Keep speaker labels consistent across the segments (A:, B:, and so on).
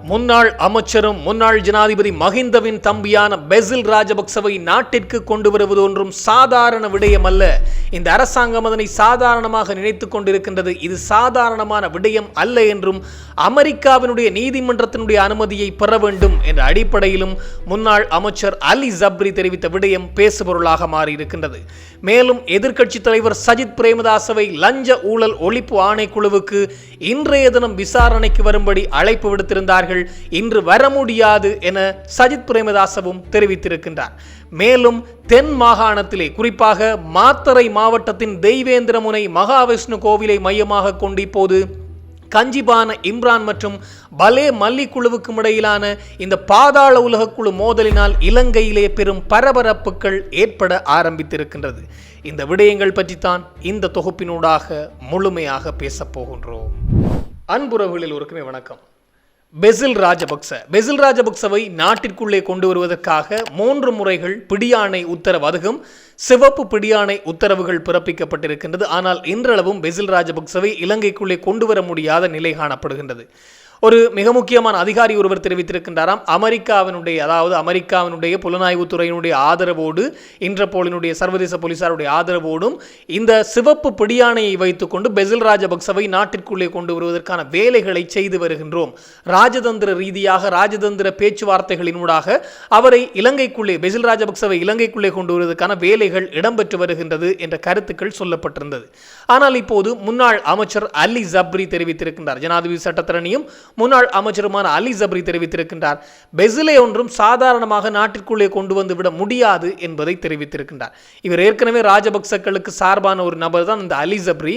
A: முன்னாள் அமைச்சரும் முன்னாள் ஜனாதிபதி மஹிந்தவின் தம்பியான பெசில் ராஜபக்சவை நாட்டிற்கு கொண்டு வருவது ஒன்றும் சாதாரண விடயம் அல்ல. இந்த அரசாங்கம் அதனை சாதாரணமாக நினைத்துக் கொண்டிருக்கின்றது. இது சாதாரணமான விடயம் அல்ல என்றும் அமெரிக்காவினுடைய நீதிமன்றத்தினுடைய அனுமதியை பெற வேண்டும் என்ற அடிப்படையிலும் முன்னாள் அமைச்சர் அலி ஜப்ரி தெரிவித்த விடயம் பேசுபொருளாக மாறியிருக்கின்றது. மேலும் எதிர்க்கட்சி தலைவர் சஜித் பிரேமதாசவை லஞ்ச ஊழல் ஒழிப்பு ஆணைக்குழுவுக்கு இன்றைய தினம் விசாரணைக்கு வரும்படி அழைப்பு விடுத்திருந்தார்கள். இன்று வர முடியாது என சஜித் பிரேமதாசவும் தெரிவித்திருக்கின்றார். மேலும் தென் மாகாணத்திலே குறிப்பாக மாத்தறை மாவட்டத்தின் தெய்வேந்திரமுனை மகாவிஷ்ணு கோவிலை மையமாக கொண்டு இப்போது கஞ்சிபான இம்ரான் மற்றும் பலே மல்லி குழுவுக்கும் இடையிலான இந்த பாதாள உலக குழு மோதலினால் இலங்கையிலே பெரும் பரபரப்புகள் ஏற்பட ஆரம்பித்திருக்கின்றது. இந்த விடயங்கள் பற்றித்தான் இந்த தொகுப்பினூடாக முழுமையாக பேசப் போகின்றோம். அன்புறவுகளில் ஒருக்குமே வணக்கம். பெசில் ராஜபக்சவை நாட்டிற்குள்ளே கொண்டு வருவதற்காக 3 முறைகள் பிடியாணை உத்தரவு, அதுவும் சிவப்பு பிடியாணை உத்தரவுகள் பிறப்பிக்கப்பட்டிருக்கின்றது. ஆனால் இன்றளவும் பெசில் ராஜபக்சவை இலங்கைக்குள்ளே கொண்டு வர முடியாத நிலை காணப்படுகின்றது. ஒரு மிக முக்கியமான அதிகாரி ஒருவர் தெரிவித்திருக்கின்றாராம், அமெரிக்காவினுடைய புலனாய்வுத்துறையினுடைய ஆதரவோடு, இன்டர்போலினுடைய சர்வதேச போலீசாருடைய ஆதரவோடும் இந்த சிவப்பு பிடியாணையை வைத்துக்கொண்டு பெசில் ராஜபக்சவை நாட்டிற்குள்ளே கொண்டு வருவதற்கான வேலைகளை செய்து வருகின்றோம். ராஜதந்திர ரீதியாக ராஜதந்திர பேச்சுவார்த்தைகளினூடாக அவரை இலங்கைக்குள்ளே, பெசில் ராஜபக்சவை இலங்கைக்குள்ளே கொண்டு வருவதற்கான வேலைகள் இடம்பெற்று வருகின்றது என்ற கருத்துக்கள் சொல்லப்பட்டிருந்தது. ஆனால் இப்போது முன்னாள் அமைச்சர் அலி ஜப்ரி தெரிவித்திருக்கின்றார். ஜனாதிபதி சட்டத்தரணியும் முன்னாள் அமைச்சருமான அலி ஜப்ரி தெரிவித்திருக்கின்றார், பெசிலை ஒன்றும் சாதாரணமாக நாட்டிற்குள்ளே கொண்டு வந்து விட முடியாது என்பதை தெரிவித்திருக்கின்றார். இவர் ஏற்கனவே ராஜபக்சக்களுக்கு சார்பான ஒரு நபர் தான் இந்த அலி ஜப்ரி.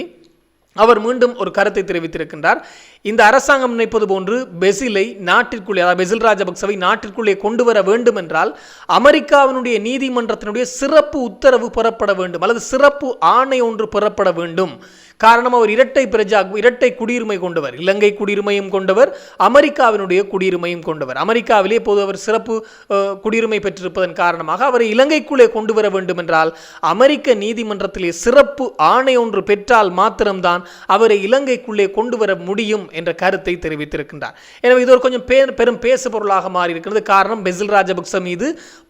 A: அவர் மீண்டும் ஒரு கருத்தை தெரிவித்திருக்கின்றார். இந்த அரசாங்கம் நினைப்பது போன்று பெசிலை நாட்டிற்குள்ளே, அதாவது பெசில் ராஜபக்சவை நாட்டிற்குள்ளே கொண்டு வர வேண்டும் என்றால் அமெரிக்காவினுடைய நீதிமன்றத்தினுடைய சிறப்பு உத்தரவு பெறப்பட வேண்டும் அல்லது சிறப்பு ஆணை ஒன்று பெறப்பட வேண்டும். காரணம், அவர் இரட்டை குடியுரிமை கொண்டவர், இலங்கை குடியுரிமையும் கொண்டவர், அமெரிக்காவினுடைய குடியுரிமையும் கொண்டவர். அமெரிக்காவிலே இப்போது அவர் சிறப்பு குடியுரிமை பெற்றிருப்பதன் காரணமாக அவரை இலங்கைக்குள்ளே கொண்டு வர வேண்டும் என்றால் அமெரிக்க நீதிமன்றத்திலே சிறப்பு ஆணை ஒன்று பெற்றால் மாத்திரம்தான் அவரை இலங்கைக்குள்ளே கொண்டு வர முடியும் என்ற கருத்தை தெரிவித்திருக்கின்றார். எனவே இது ஒரு கொஞ்சம் பெரும் பேசு பொருளாக மாறியிருக்கிறது. காரணம், பெசில் ராஜபக்ச மீது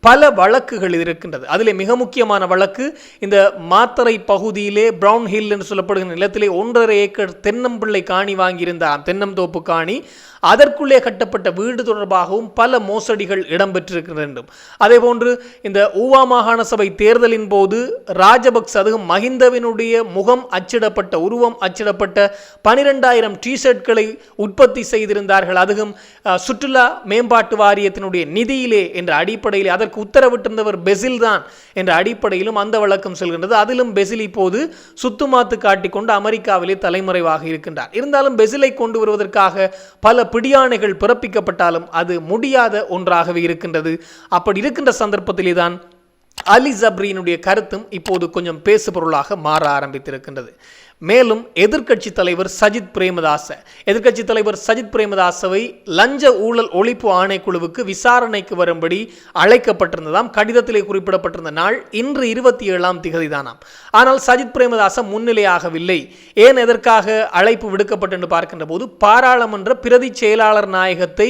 A: பல வழக்குகள் இருக்கின்றது. அதிலே மிக முக்கியமான வழக்கு இந்த மாத்தறை பகுதியிலே பிரவுன் ஹில் என்று சொல்லப்படுகின்ற நிலத்திலே 1.5 ஏக்கர் தென்னம்பிள்ளை காணி வாங்கியிருந்தார், தென்னந்தோப்பு காணி. அதற்குள்ளே கட்டப்பட்ட வீடு தொடர்பாகவும் பல மோசடிகள் இடம்பெற்றிருக்கின்றன. அதே போன்று இந்த ஊவா மாகாண சபை தேர்தலின் போது ராஜபக்ச, அதுவும் மஹிந்தவினுடைய முகம் அச்சிடப்பட்ட, உருவம் அச்சிடப்பட்ட 12,000 டிஷர்ட்களை உற்பத்தி செய்திருந்தார்கள். அதுவும் சுற்றுலா மேம்பாட்டு வாரியத்தினுடைய நிதியிலே என்ற அடிப்படையில் அதற்கு உத்தரவிட்டிருந்தவர் பெசில் தான் என்ற அடிப்படையிலும் அந்த வழக்கம் செல்கின்றது. அதிலும் பெசில் இப்போது சுத்துமாத்து காட்டிக்கொண்டு அமெரிக்காவிலே தலைமறைவாக இருக்கின்றார். இருந்தாலும் பெசிலை கொண்டு வருவதற்காக பல பிடியாணைகள் பிறப்பிக்கப்பட்டாலும் அது முடியாத ஒன்றாகவே இருக்கின்றது. அப்படி இருக்கின்ற சந்தர்ப்பத்திலே தான் அலி ஜப்ரியினுடைய கருத்தும் இப்போது கொஞ்சம் பேசு பொருளாக மாற ஆரம்பித்திருக்கின்றது. மேலும் எதிர்க்கட்சி தலைவர் சஜித் பிரேமதாசவை லஞ்ச ஊழல் ஒழிப்பு ஆணைக்குழுவுக்கு விசாரணைக்கு வரும்படி அழைக்கப்பட்டிருந்ததாம். கடிதத்திலே குறிப்பிடப்பட்டிருந்த நாள் இன்று 27ஆம் திகதி தானாம். ஆனால் சஜித் பிரேமதாச முன்னிலையாகவில்லை. ஏன், எதற்காக அழைப்பு விடுக்கப்பட்டு என்று பார்க்கின்ற போது பாராளுமன்ற பிரதி செயலாளர் நாயகத்தை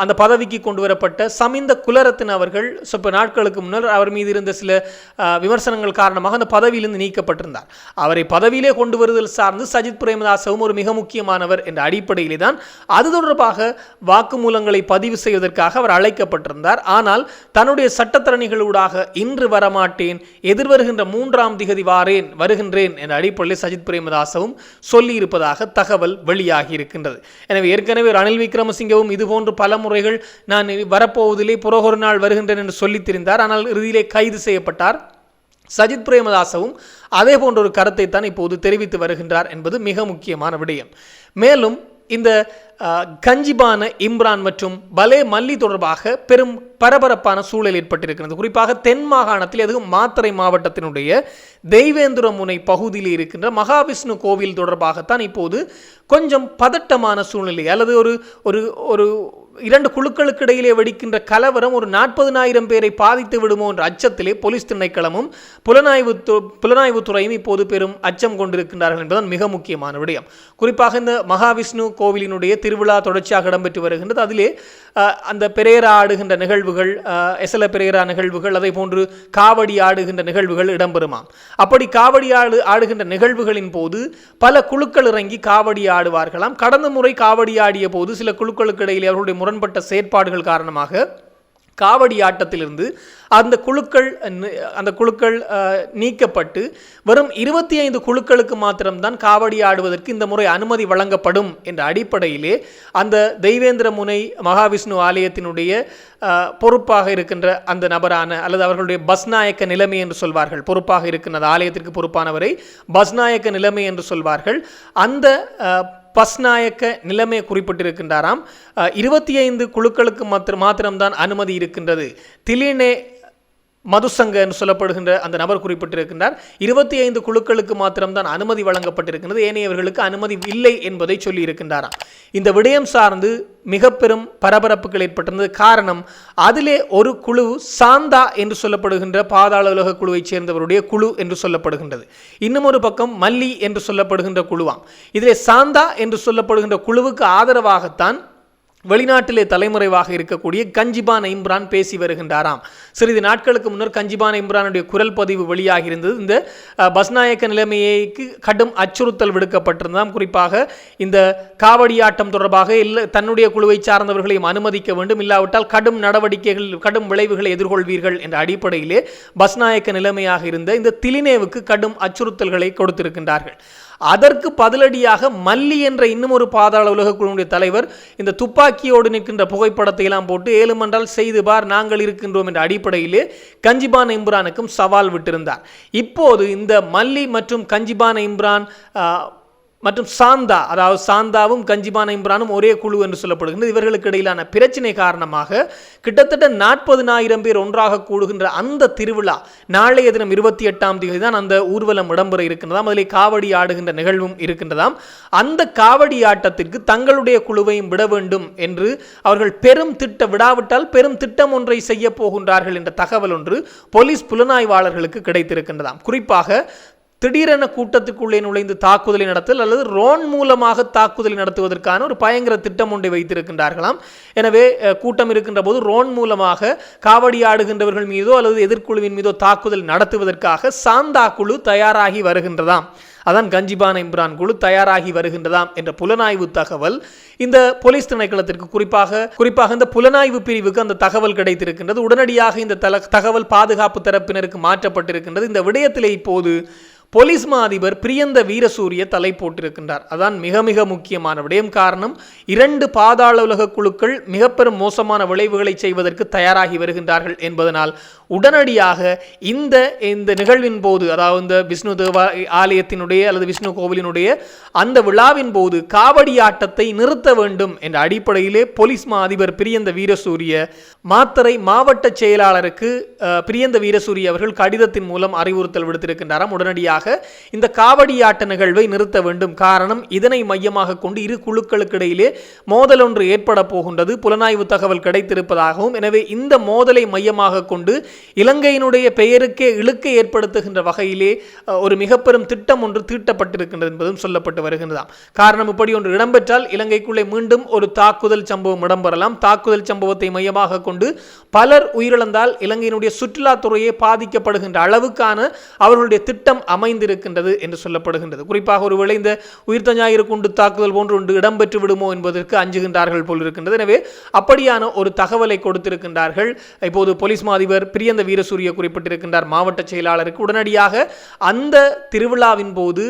A: அந்த பதவிக்கு கொண்டு வரப்பட்ட சமிந்த குலரத்ன அவர்கள் சில நாட்களுக்கு முன்னர் அவர் மீது இருந்த சில விமர்சனங்கள் காரணமாக அந்த பதவியிலிருந்து நீக்கப்பட்டிருந்தார். அவரை பதவியிலே கொண்டு வருதல் சார்ந்து சஜித் பிரேமதாசவும் ஒரு மிக முக்கியமானவர் என்ற அடிப்படையிலே தான் அது தொடர்பாக வாக்குமூலங்களை பதிவு செய்வதற்காக அவர் அழைக்கப்பட்டிருந்தார். ஆனால் தன்னுடைய சட்டத்தரணிகளூடாக இன்று வரமாட்டேன், எதிர்வருகின்ற 3ஆம் திகதி வருகின்றேன் என்ற அடிப்படையில் சஜித் பிரேமதாசவும் சொல்லியிருப்பதாக தகவல் வெளியாகி இருக்கின்றது. எனவே ஏற்கனவே ரணில் விக்ரமசிங்கவும் இதுபோன்று பல முறைகள் நான் வரப்போவதிலே புறகொரு நாள் வருகின்றேன் என்று சொல்லித் தெரிந்தார். ஆனால் இறுதியிலே கைது செய்யப்பட்டார். சஜித் பிரேமதாசவும் அதே போன்ற ஒரு கருத்தை தான் இப்போது தெரிவித்து வருகின்றார் என்பது மிக முக்கியமான விடயம். மேலும் இந்த கஞ்சிபான இம்ரான் மற்றும் பலே மல்லி தொடர்பாக பெரும் பரபரப்பான சூழல் ஏற்பட்டிருக்கிறது. குறிப்பாக தென் மாகாணத்தில், அதுவும் மாத்தறை மாவட்டத்தினுடைய தெய்வேந்திரமுனை பகுதியில் இருக்கின்ற மகாவிஷ்ணு கோவில் தொடர்பாகத்தான் இப்போது கொஞ்சம் பதட்டமான சூழ்நிலை அல்லது ஒரு இரண்டு குழுக்களுக்கு இடையிலே வெடிக்கின்ற கலவரம் ஒரு 40,000 பேரை பாதித்து விடுமோ என்ற அச்சத்திலே போலீஸ் திணைக்களமும் புலனாய்வுத்துறையும் இப்போது பெரும் அச்சம் கொண்டிருக்கின்றார்கள் என்பதுதான் மிக முக்கியமான விடயம். குறிப்பாக இந்த மகாவிஷ்ணு கோவிலினுடைய திருவிழா தொடர்ச்சியாக இடம்பெற்று வருகின்றது. அதிலே அந்த பெரேரா ஆடுகின்ற நிகழ்வுகள், எசல பெரேரா நிகழ்வுகள், அதே போன்று காவடி ஆடுகின்ற நிகழ்வுகள் இடம்பெறுமாம். அப்படி காவடி ஆடுகின்ற நிகழ்வுகளின் போது பல குழுக்கள் இறங்கி காவடி ஆடுவார்களாம். கடந்த முறை காவடி ஆடிய போது சில குழுக்களுக்கு இடையிலே அவர்களுடைய முரண்பட்ட செயற்பாடுகள் காரணமாக காவடி ஆட்டத்திலிருந்து அந்த குழுக்கள் நீக்கப்பட்டு வெறும் 25 குழுக்களுக்கு மாத்திரம்தான் காவடி ஆடுவதற்கு இந்த முறை அனுமதி வழங்கப்படும் என்ற அடிப்படையிலே அந்த தெய்வேந்திர முனை மகாவிஷ்ணு ஆலயத்தினுடைய பொறுப்பாக இருக்கின்ற அந்த நபரான அல்லது அவர்களுடைய பஸ்நாயக்க நிலைமை என்று சொல்வார்கள், பொறுப்பாக இருக்கின்ற ஆலயத்திற்கு பொறுப்பானவரை பஸ்நாயக்க நிலைமை என்று சொல்வார்கள். அந்த பஸ்நாயக்க நிலைமை குறிப்பிட்டிருக்கின்றாராம். 25 குழுக்களுக்கு மாத்திரம்தான் அனுமதி இருக்கின்றது. திலினே மதுசங்க என்று சொல்லப்படுகின்ற அந்த நபர் குறிப்பிட்டிருக்கின்றார். 25 குழுக்களுக்கு மாத்திரம்தான் அனுமதி வழங்கப்பட்டிருக்கின்றது, ஏனையவர்களுக்கு அனுமதி இல்லை என்பதை சொல்லி இருக்கின்றாராம். இந்த விடயம் சார்ந்து மிக பெரும் பரபரப்புகள் ஏற்பட்டிருந்தது. காரணம், அதிலே ஒரு குழு சாந்தா என்று சொல்லப்படுகின்ற பாதாள உலக குழுவைச் சேர்ந்தவருடைய குழு என்று சொல்லப்படுகின்றது. இன்னும் ஒரு பக்கம் மல்லி என்று சொல்லப்படுகின்ற குழுவாம். இதிலே சாந்தா என்று சொல்லப்படுகின்ற குழுவுக்கு ஆதரவாகத்தான் வெளிநாட்டிலே தலைமுறைவாக இருக்கக்கூடிய கஞ்சிபான் இம்ரான் பேசி வருகின்றாராம். சிறிது நாட்களுக்கு முன்னர் கஞ்சிபான் இம்ரானுடைய குரல் பதிவு வெளியாகி இருந்தது. இந்த பஸ்நாயக்க நிலைமைக்கு கடும் அச்சுறுத்தல் விடுக்கப்பட்டிருந்தாம். குறிப்பாக இந்த காவடியாட்டம் தொடர்பாக தன்னுடைய குழுவை சார்ந்தவர்களையும் அனுமதிக்க வேண்டும், இல்லாவிட்டால் கடும் நடவடிக்கைகள், கடும் விளைவுகளை எதிர்கொள்வீர்கள் என்ற அடிப்படையிலே பஸ்நாயக்க நிலைமையாக இருந்த இந்த திலினேவுக்கு கடும் அச்சுறுத்தல்களை கொடுத்திருக்கின்றார்கள். அதற்கு பதிலடியாக மல்லி என்ற இன்னும் ஒரு பாதாள உலக குழுவுடைய தலைவர் இந்த துப்பாக்கியோடு நிற்கின்ற புகைப்படத்தை எல்லாம் போட்டு ஏழுமென்றால் செய்து பார், நாங்கள் இருக்கின்றோம் என்ற அடிப்படையிலே கஞ்சிபான் இம்ரானுக்கும் சவால் விட்டிருந்தார். இப்போது இந்த மல்லி மற்றும் கஞ்சிபான் இம்ரான் மற்றும் சாந்தா, அதாவது சாந்தாவும் கஞ்சிபான் இம்ரானும் ஒரே குழு என்று சொல்லப்படுகின்றது. இவர்களுக்கு இடையிலான பிரச்சினை காரணமாக கிட்டத்தட்ட 40,000 பேர் ஒன்றாக கூடுகின்ற அந்த திருவிழா நாளைய தினம் 28ஆம் தேதி தான் அந்த ஊர்வலம் இடம்பெற இருக்கின்றதாம். அதிலே காவடி ஆடுகின்ற நிகழ்வும் இருக்கின்றதாம். அந்த காவடி ஆட்டத்திற்கு தங்களுடைய குழுவையும் விட வேண்டும் என்று அவர்கள் விடாவிட்டால் பெரும் திட்டம் ஒன்றை செய்ய போகின்றார்கள் என்ற தகவல் ஒன்று போலீஸ் புலனாய்வாளர்களுக்கு கிடைத்திருக்கின்றதாம். குறிப்பாக திடீரென கூட்டத்துக்குள்ளே நுழைந்து தாக்குதலை நடத்தல் அல்லது ரோன் மூலமாக தாக்குதலை நடத்துவதற்கான ஒரு பயங்கர திட்டம் ஒன்றை வைத்திருக்கின்றார்களாம். எனவே கூட்டம் இருக்கின்ற போது ரோன் மூலமாக காவடி ஆடுகின்றவர்கள் மீதோ அல்லது எதிர்குழுவின் மீதோ தாக்குதல் நடத்துவதற்காக சாந்தா குழு தயாராகி வருகின்றதாம். அதான் கஞ்சிபான் இம்ரான் குழு தயாராகி வருகின்றதாம் என்ற புலனாய்வு தகவல் இந்த போலீஸ் திணைக்களத்திற்கு குறிப்பாக இந்த புலனாய்வு பிரிவுக்கு அந்த தகவல் கிடைத்திருக்கின்றது. உடனடியாக இந்த தகவல் பாதுகாப்பு தரப்பினருக்கு மாற்றப்பட்டிருக்கின்றது. இந்த விடயத்திலே இப்போது போலீஸ் மா அதிபர் பிரியந்த வீரசூரிய தலை போட்டிருக்கின்றார். அதான் மிக மிக முக்கியமான விடயம். காரணம், 2 பாதாள உலக குழுக்கள் மிக பெரும் மோசமான விளைவுகளை செய்வதற்கு தயாராகி வருகின்றார்கள் என்பதனால் உடனடியாக இந்த நிகழ்வின் போது, அதாவது இந்த விஷ்ணு தேவ ஆலயத்தினுடைய அல்லது விஷ்ணு கோவிலினுடைய அந்த விழாவின் போது காவடி ஆட்டத்தை நிறுத்த வேண்டும் என்ற அடிப்படையிலே போலீஸ் மா அதிபர் பிரியந்த வீரசூரிய மாத்தறை மாவட்ட செயலாளருக்கு பிரியந்த வீரசூரிய அவர்கள் கடிதத்தின் மூலம் அறிவுறுத்தல் விடுத்திருக்கின்றாராம். உடனடியாக இந்த காவடியாட்ட நிகழ்வை நிறுத்த வேண்டும். காரணம், இதனை மையமாக கொண்டு இரு குழுக்களுக்கு இடையிலே மோதல் ஒன்று ஏற்பட போகின்றது, புலனாய்வு தகவல் கிடைத்திருப்பதாகவும், எனவே இந்த மோதலை மையமாக கொண்டு இலங்கையினுடைய பெயருக்கே இழுக்கை ஏற்படுத்துகின்ற வகையிலே ஒரு மிக பெரும் திட்டம் ஒன்று தீட்டப்பட்டிருக்கின்றது என்பதும் சொல்லப்பட்டு வருகின்றதாம். காரணம், இப்படி ஒன்று இடம்பெற்றால் இலங்கைக்குள்ளே மீண்டும் ஒரு தாக்குதல் சம்பவம் இடம்பெறலாம். தாக்குதல் சம்பவத்தை மையமாக கொண்டு பலர் உயிரிழந்தால் இலங்கையினுடைய சுற்றுலாத்துறையே பாதிக்கப்படுகின்ற அளவுக்கான அவர்களுடைய திட்டம் அமைந்திருக்கின்றது என்று சொல்லப்படுகின்றது. குறிப்பாக ஒருவேளை இந்த உயிர்த்த ஞாயிறு குண்டு தாக்குதல் போன்று ஒன்று இடம்பெற்று விடுமோ என்பதற்கு அஞ்சுகின்றார்கள் போல் இருக்கின்றது. எனவே அப்படியான ஒரு தகவலை கொடுத்திருக்கின்றார்கள். இப்போது போலீஸ் மா அதிபர் பிரியந்த வீரசூரிய குறிப்பிட்டிருக்கின்றார் மாவட்ட செயலாளருக்கு உடனடியாக அந்த திருவிழாவின் போது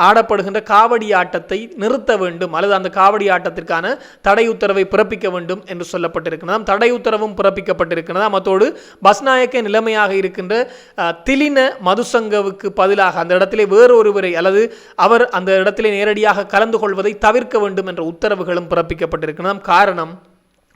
A: ஆடப்படுகின்ற காவடி ஆட்டத்தை நிறுத்த வேண்டும் அல்லது அந்த காவடி ஆட்டத்திற்கான தடை உத்தரவை பிறப்பிக்க வேண்டும் என்று சொல்லப்பட்டிருக்கிறதாம். தடை உத்தரவும் பிறப்பிக்கப்பட்டிருக்கிறதாம். அத்தோடு பஸ்நாயக்க நிலைமையாக இருக்கின்ற திலின மதுசங்கவுக்கு பதிலாக அந்த இடத்திலே வேறு ஒருவரை அல்லது அவர் அந்த இடத்திலே நேரடியாக கலந்து கொள்வதை தவிர்க்க வேண்டும் என்ற உத்தரவுகளும் பிறப்பிக்கப்பட்டிருக்கிறதாம். காரணம்,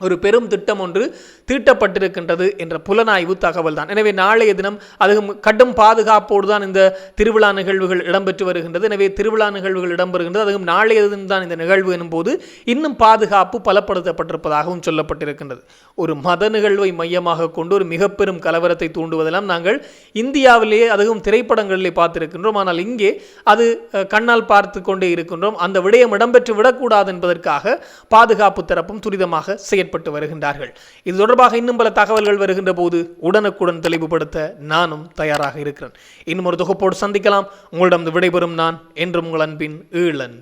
A: ஒரு பெரும் திட்டம் ஒன்று தீட்டப்பட்டிருக்கின்றது என்ற புலனாய்வு தகவல் தான். எனவே நாளைய தினம் அது கடும் பாதுகாப்போடு தான் இந்த திருவிழா நிகழ்வுகள் இடம்பெற்று வருகின்றது. எனவே திருவிழா நிகழ்வுகள் இடம்பெறுகின்றது. அதுவும் நாளைய தினம் தான் இந்த நிகழ்வு எனும் போது இன்னும் பாதுகாப்பு பலப்படுத்தப்பட்டிருப்பதாகவும் சொல்லப்பட்டிருக்கின்றது. ஒரு மத நிகழ்வை மையமாக கொண்டு ஒரு மிக பெரும் கலவரத்தை தூண்டுவதெல்லாம் நாங்கள் இந்தியாவிலேயே அதுவும் திரைப்படங்களிலே பார்த்திருக்கின்றோம். ஆனால் இங்கே அது கண்ணால் பார்த்து கொண்டே இருக்கின்றோம். அந்த விடயம் இடம்பெற்று விடக்கூடாது என்பதற்காக பாதுகாப்பு தரப்பும் துரிதமாக செயற்பட்டு வருகின்றார்கள். இது தொடர்பாக இன்னும் பல தகவல்கள் வருகின்ற போது உடனுக்குடன் தெளிவுபடுத்த நானும் தயாராக இருக்கிறேன். இன்னும் ஒரு தொகுப்போடு சந்திக்கலாம். உங்களிடம் விடைபெறும் நான் என்றும் உங்கள் அன்பின் ஈழன்.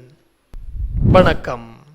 A: வணக்கம்.